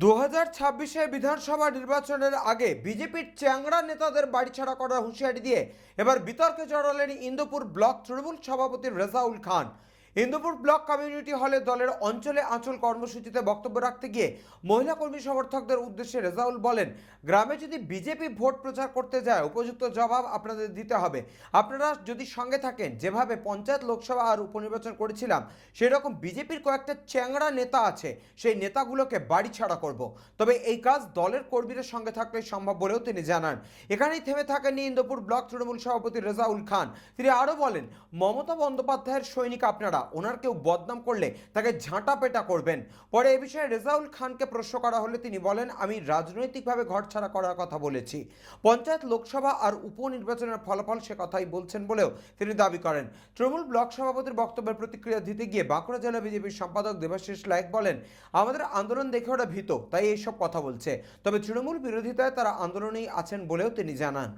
2026 বিধানসভা নির্বাচনের আগে বিজেপির চ্যাংড়া নেতাদের বাড়িছাড়া করার হুঁশিয়ারি দিয়ে এবার বিতর্কে জড়ালেন ইন্দুপুর ব্লক তৃণমূল সভাপতি রেজাউল খান। ইন্দুপুর ব্লক কমিউনিটি হলে দলের অঞ্চলে আঁচল কর্মসূচিতে বক্তব্য রাখতে গিয়ে মহিলা কর্মী সমর্থকদের উদ্দেশ্যে রেজাউল বলেন, গ্রামে যদি বিজেপি ভোট প্রচার করতে যায় উপযুক্ত জবাব আপনাদের দিতে হবে। আপনারা যদি সঙ্গে থাকেন, যেভাবে পঞ্চায়েত, লোকসভা আর উপনির্বাচন করেছিলাম সেরকম বিজেপির কয়েকটা চ্যাংড়া নেতা আছে, সেই নেতাগুলোকে বাড়িছাড়া করব। তবে এই কাজ দলের কর্মীদের সঙ্গে থাকলে সম্ভব বলেও তিনি জানান। এখানেই থেমে থাকেননি ইন্দুপুর ব্লক তৃণমূল সভাপতি রেজাউল খান। তিনি আরও বলেন, মমতা বন্দ্যোপাধ্যায়ের সৈনিক আপনারা, ওনার কেউ বদনাম করলে তাকে ঝাঁটা পেটা করবেন। পরে এ বিষয়ে রেজাউল খানকে প্রশ্ন করা হলে তিনি বলেন, আমি রাজনৈতিকভাবে ঘরছাড়া করার কথা বলেছি। পঞ্চায়েত, লোকসভা আর উপনির্বাচনের ফলাফল সে কথাই বলছেন বলেও তিনি দাবি করেন। তৃণমূল ব্লক সভাপতির বক্তব্যের প্রতিক্রিয়া দিতে গিয়ে বাঁকুড়া জেলা বিজেপির সম্পাদক দেবাশিস লায়েক বলেন, আমাদের আন্দোলন দেখে ওরা ভীত, তাই এইসব কথা বলছে। তবে তৃণমূল বিরোধিতায় তারা আন্দোলনেই আছেন বলেও তিনি জানান।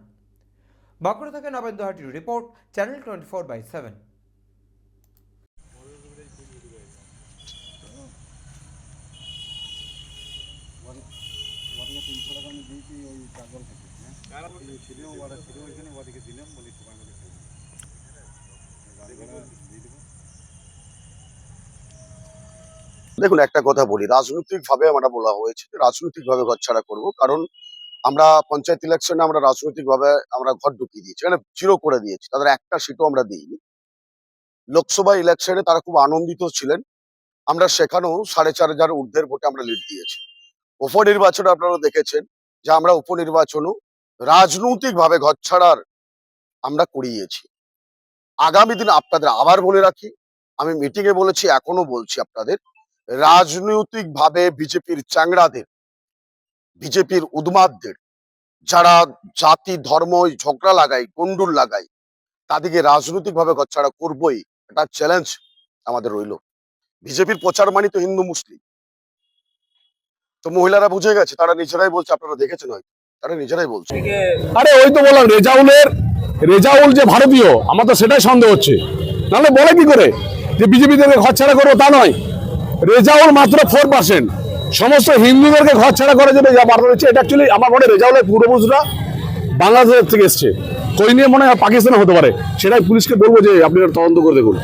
বাঁকুড়া থেকে নবেন্দু হাটির রিপোর্ট, চ্যানেল 24/7। দেখুন, একটা কথা বলি, রাজনৈতিকভাবে আমরা বলা হয়েছে রাজনৈতিকভাবে ঘর ছাড়া করবো, কারণ আমরা পঞ্চায়েত ইলেকশনে আমরা রাজনৈতিকভাবে আমরা ঘর ঢুকিয়ে দিয়েছি, মানে জিরো করে দিয়েছি, তাদের একটা সিটও আমরা দিইনি। লোকসভা ইলেকশনে তারা খুব আনন্দিত ছিলেন, আমরা সেখানেও 4,500 ঊর্ধ্বের ভোটে আমরা লিড দিয়েছি। উপনির্বাচনে আপনারা দেখেছেন যে আমরা উপনির্বাচনও রাজনৈতিকভাবে ঘর ছাড়ার আমরা করিয়েছি। আগামী দিন আপনাদের আবার বলে রাখি, আমি মিটিং এ বলেছি, এখনো বলছি আপনাদের, রাজনৈতিকভাবে বিজেপির চ্যাংড়াদের, বিজেপির উন্মাদদের, যারা জাতি ধর্ম ঝগড়া লাগায়, গন্ডুল লাগায়, তাদেরকে রাজনৈতিকভাবে ঘরছাড়া করবই, এটা চ্যালেঞ্জ আমাদের রইল। বিজেপির প্রচার মানি তো হিন্দু মুসলিম, তো মহিলারা বুঝে গেছে, তারা নিজেরাই বলছে, আপনারা দেখেছেন হয়তো, তারা নিজেরাই বলছে। আরে ওই তো বললাম, রেজাউল যে ভারতীয়, আমার তো সেটাই সন্দেহ হচ্ছে। নাহলে বলে কি করে যে বিজেপি থেকে ঘর ছাড়া করবো? তা নয়, রেজাউল মাত্র 4%। সমস্ত হিন্দুদেরকে ঘর ছাড়া করে যাবে যা বার্তা দিচ্ছে। এটা অ্যাকচুয়ালি আমার মনে রেজাউলের পূর্বপুরুষরা বাংলাদেশ থেকে এসছে, কই নিয়ে মনে হয় পাকিস্তানে হতে পারে। সেটাই পুলিশকে বলবো যে আপনি তদন্ত করে দেখুন।